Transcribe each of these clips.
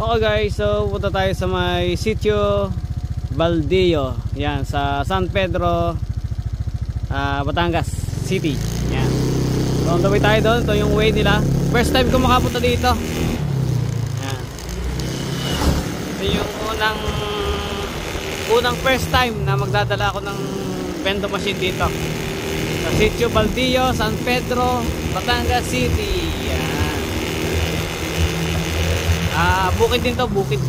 Okay guys, so punta tayo sa may Sitio Baldillo. Yan, sa San Pedro, Batangas City. Yan. So on the way tayo doon. Ito yung way nila. First time ko makapunta dito. Yan. Ito yung unang first time na magdadala ako ng vending machine dito. Sa Sitio Baldillo, San Pedro, Batangas City. Yan. Bukid din to, bukid.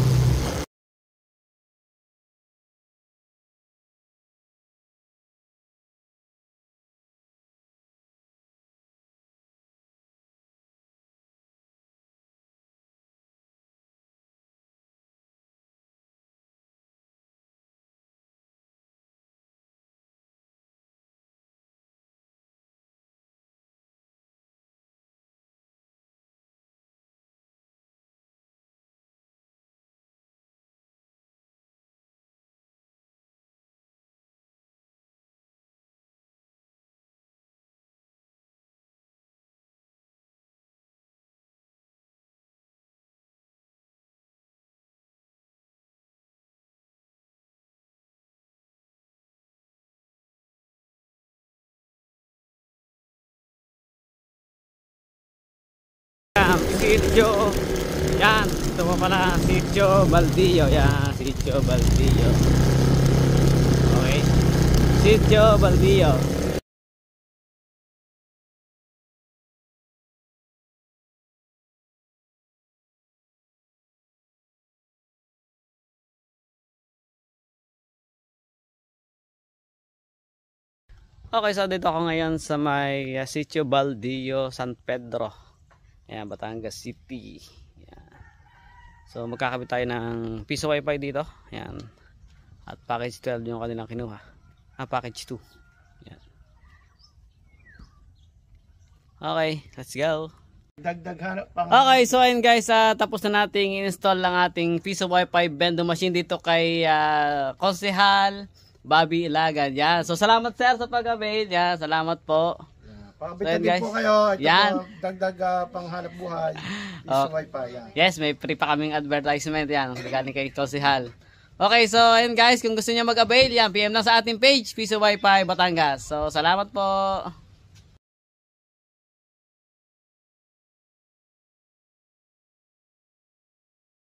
Sitio. Yan, ito pa pala Sitio Baldillo. Yan, Sitio Baldillo. Okay. Sitio Baldillo. Okay, so dito ako ngayon sa may Sitio Baldillo, San Pedro. Ayan, Batangas City. Ayan. So magkakabit tayo ng piso wifi dito. Ayan. At package 12 yung kanilang kinuha. Package 2. Ayan. Okay, let's go. Okay, so ayun guys, tapos na nating install lang ating piso wifi vending machine dito kay Konsehal Bobby Ilagan. Yan. So salamat sir sa pag-avail. Yan, salamat po. Pakabitan din po kayo. Ito yan. Po, dagdag panghanap buhay. Piso wifi. Yan. Yes, may free pa kaming advertisement. Yan, galing kay Konsehal. Okay, so ayun guys, kung gusto niyo mag-avail, yan, PM lang sa ating page, Piso Wifi Batangas. So salamat po.